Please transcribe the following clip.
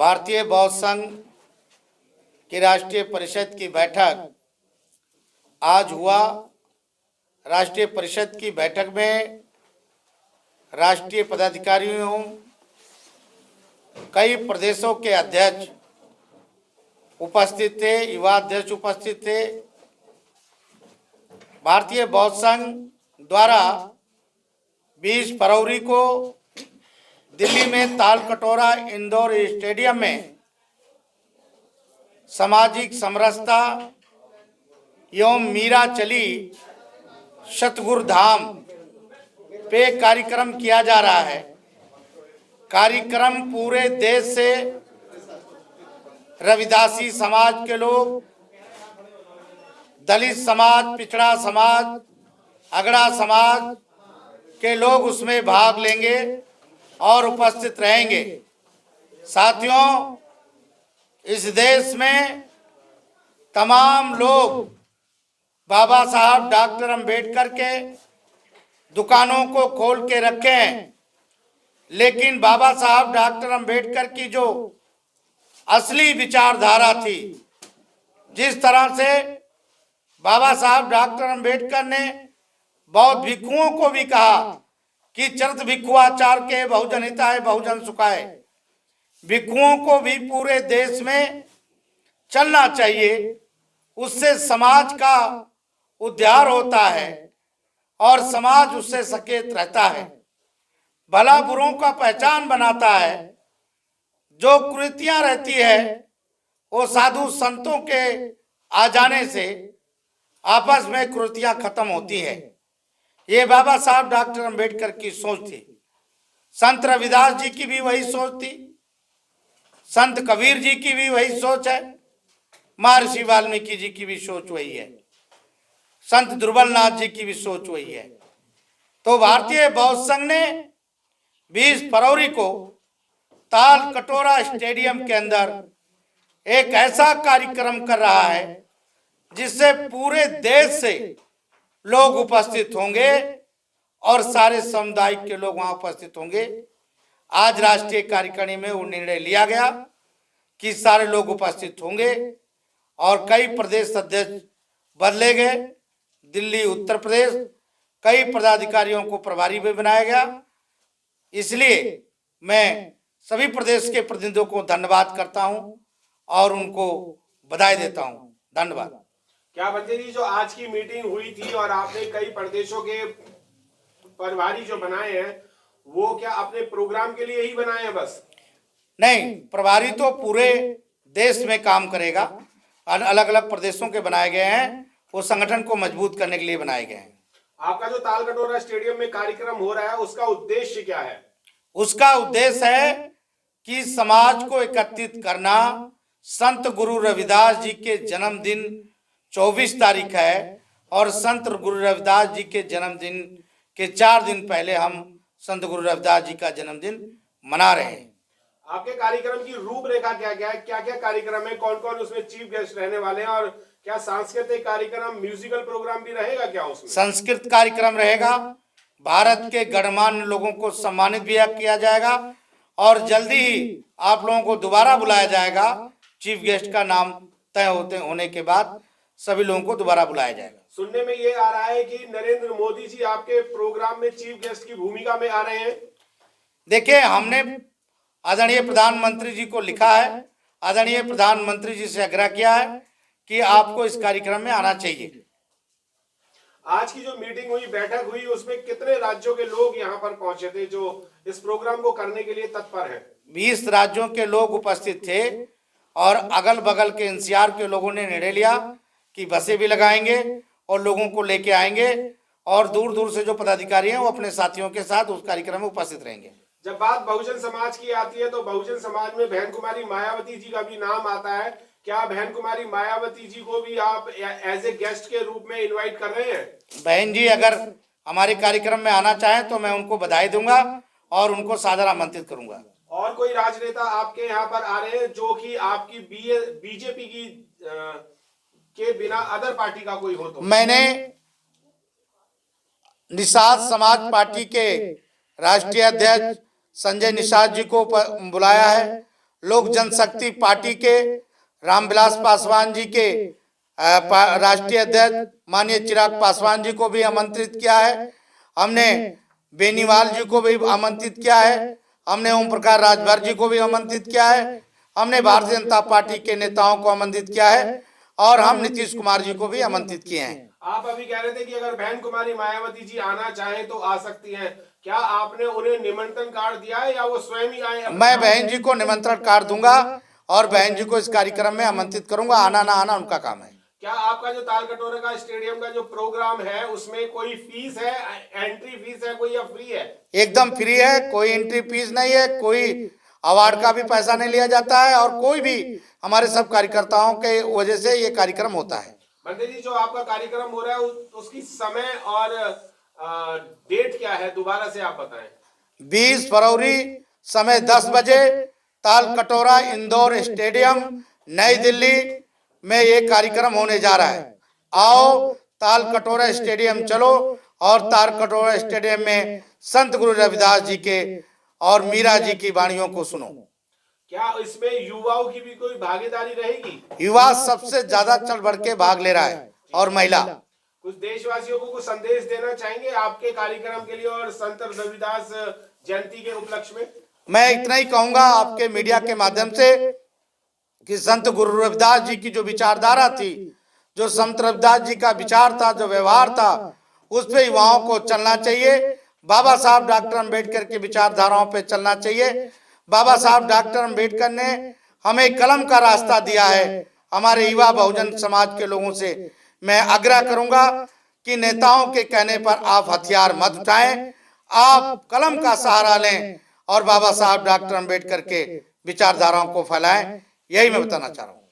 भारतीय बौद्ध संघ की राष्ट्रीय परिषद की बैठक आज हुआ। राष्ट्रीय परिषद की बैठक में राष्ट्रीय पदाधिकारियों, कई प्रदेशों के अध्यक्ष उपस्थित थे, युवा अध्यक्ष उपस्थित थे। भारतीय बौद्ध संघ द्वारा 20 फरवरी को दिल्ली में तालकटोरा इंडोर स्टेडियम में सामाजिक समरसता एवं मीरा चली सतगुरु धाम पे कार्यक्रम किया जा रहा है। कार्यक्रम पूरे देश से रविदासी समाज के लोग, दलित समाज, पिछड़ा समाज, अगड़ा समाज के लोग उसमें भाग लेंगे और उपस्थित रहेंगे। साथियों, इस देश में तमाम लोग बाबा साहब डॉक्टर अंबेडकर के दुकानों को खोल के रखे हैं, लेकिन बाबा साहब डॉक्टर अंबेडकर की जो असली विचारधारा थी, जिस तरह से बाबा साहब डॉक्टर अंबेडकर ने बौद्ध भिक्षुओं को भी कहा कि चरित भिक्षुआचार के बहुजन हिताय बहुजन सुखाय, भिक्षुओं को भी पूरे देश में चलना चाहिए। उससे समाज का उद्धार होता है और समाज उससे सचेत रहता है, भला बुरों का पहचान बनाता है। जो कुरीतियां रहती है वो साधु संतों के आ जाने से आपस में कुरीतियां खत्म होती है। ये बाबा साहब डॉक्टर अंबेडकर की सोच थी। संत रविदास जी की भी वही सोच थी, संत कबीर जी की भी वही सोच है, महर्षि वाल्मीकि जी की भी सोच वही है, संत दुर्बलनाथ जी की भी सोच वही है। तो भारतीय बौद्ध संघ ने 20 फरवरी को ताल कटोरा स्टेडियम के अंदर एक ऐसा कार्यक्रम कर रहा है जिससे पूरे देश से लोग उपस्थित होंगे और सारे समुदाय के लोग वहां उपस्थित होंगे। आज राष्ट्रीय कार्यकारिणी में वो निर्णय लिया गया कि सारे लोग उपस्थित होंगे और कई प्रदेश अध्यक्ष बदले गए। दिल्ली, उत्तर प्रदेश, कई पदाधिकारियों को प्रभारी भी बनाया गया। इसलिए मैं सभी प्रदेश के प्रतिनिधियों को धन्यवाद करता हूं और उनको बधाई देता हूं। धन्यवाद। क्या बंजे जी, जो आज की मीटिंग हुई थी और आपने कई प्रदेशों के प्रभारी जो बनाए हैं, वो क्या अपने प्रोग्राम के लिए ही बनाए हैं बस? नहीं, प्रभारी तो पूरे देश में काम करेगा। अलग अलग प्रदेशों के बनाए गए हैं, वो संगठन को मजबूत करने के लिए बनाए गए हैं। आपका जो तालकटोरा स्टेडियम में कार्यक्रम हो रहा है, उसका उद्देश्य क्या है? उसका उद्देश्य है कि समाज को एकत्रित करना। संत गुरु रविदास जी के जन्मदिन 24 तारीख है और संत गुरु रविदास जी के जन्मदिन के 4 दिन पहले हम संत गुरु रविदास जी का जन्मदिन मना रहे हैं। आपके कार्यक्रम की रूपरेखा क्या क्या है? क्या क्या कार्यक्रम है? कौन कौन उसमें चीफ गेस्ट रहने वाले हैं? और क्या सांस्कृतिक कार्यक्रम, म्यूजिकल प्रोग्राम भी रहेगा क्या उसमें? संस्कृत कार्यक्रम रहेगा। भारत के गणमान्य लोगों को सम्मानित भी किया जाएगा और जल्दी ही आप लोगों को दोबारा बुलाया जाएगा। चीफ गेस्ट का नाम तय होने के बाद सभी लोगों को दोबारा बुलाया जाएगा। सुनने में ये आ रहा है कि नरेंद्र मोदी जी आपके प्रोग्राम में चीफ गेस्ट की भूमिका में आ रहे हैं। देखिए, हमने आदरणीय प्रधानमंत्री जी को लिखा है, आदरणीय प्रधानमंत्री जी से आग्रह किया है कि आपको इस कार्यक्रम में आना चाहिए। आज की जो मीटिंग हुई, बैठक हुई, उसमें कितने राज्यों के लोग यहाँ पर पहुंचे थे जो इस प्रोग्राम को करने के लिए तत्पर हैं? 20 राज्यों के लोग उपस्थित थे और अगल बगल के एनसीआर के लोगों ने निर्णय लिया कि बसें भी लगाएंगे और लोगों को लेके आएंगे और दूर दूर से जो पदाधिकारी हैं वो अपने साथियों के साथ उस कार्यक्रम में उपस्थित रहेंगे। जब बात बहुजन समाज की आती है तो बहुजन समाज में बहन कुमारी मायावती जी का भी नाम आता है। क्या बहन कुमारी मायावती जी को भी आप एज ए गेस्ट के रूप में इनवाइट कर रहे हैं? बहन जी अगर हमारे कार्यक्रम में आना चाहें तो मैं उनको बधाई दूंगा और उनको सादर आमंत्रित करूंगा। और कोई राजनेता आपके यहाँ पर आ रहे हैं जो कि आपकी बीजेपी की के बिना अदर पार्टी का कोई हो? तो मैंने निषाद समाज पार्टी के राष्ट्रीय अध्यक्ष संजय निषाद जी को बुलाया है, लोक जनशक्ति पार्टी के रामविलास पासवान जी के राष्ट्रीय अध्यक्ष माननीय चिराग पासवान जी को भी आमंत्रित किया है। हमने बेनीवाल जी को भी आमंत्रित किया है। हमने ओम प्रकाश राजभर जी को भी आमंत्रित किया है। हमने भारतीय जनता पार्टी के नेताओं को आमंत्रित किया है और हम नीतीश कुमार जी को भी आमंत्रित किए हैं। आप अभी कह रहे थे कि अगर बहन कुमारी मायावती जी आना चाहें तो आ सकती हैं, क्या आपने उन्हें निमंत्रण कार्ड दिया है या वो स्वयं ही आए? मैं बहन जी को निमंत्रण कार्ड दूंगा और बहन जी को इस कार्यक्रम में आमंत्रित करूंगा। आना ना आना उनका काम है। क्या आपका जो तालकटोरा का स्टेडियम का जो प्रोग्राम है उसमें कोई फीस है, एंट्री फीस है कोई, या फ्री है? एकदम फ्री है, कोई एंट्री फीस नहीं है, कोई अवार्ड का भी पैसा नहीं लिया जाता है और कोई भी हमारे सब कार्यकर्ताओं के वजह से ये कार्यक्रम होता है। मंत्री जी, जो आपका कार्यक्रम हो रहा है उसकी समय और डेट क्या है, दोबारा से आप बताएं। 20 फरवरी समय 10 बजे तालकटोरा इंदौर स्टेडियम नई दिल्ली में ये कार्यक्रम होने जा रहा है। आओ तालकटोरा स्टेडियम चलो और तालकटोरा स्टेडियम में संत गुरु रविदास जी के और मीरा जी की वाणियों को सुनो। क्या इसमें युवाओं की भी कोई भागीदारी रहेगी? युवा सबसे ज्यादा चढ़ बढ़ के भाग ले रहा है और महिला। कुछ देशवासियों को कुछ संदेश देना चाहेंगे आपके कार्यक्रम के लिए और संत रविदास जयंती के उपलक्ष्य में? मैं इतना ही कहूंगा आपके मीडिया के माध्यम से कि संत गुरु रविदास जी की जो विचारधारा थी, जो संत रविदास जी का विचार था, जो व्यवहार था, उस पे युवाओं को चलना चाहिए। बाबा साहब डॉक्टर अम्बेडकर की विचारधाराओं पे चलना चाहिए। बाबा साहब डॉक्टर अम्बेडकर ने हमें कलम का रास्ता दिया है। हमारे युवा बहुजन समाज के लोगों से मैं आग्रह करूंगा कि नेताओं के कहने पर आप हथियार मत उठाएं, आप कलम का सहारा लें और बाबा साहब डॉक्टर अम्बेडकर के विचारधाराओं को फैलाएं। यही मैं बताना चाह रहा हूँ।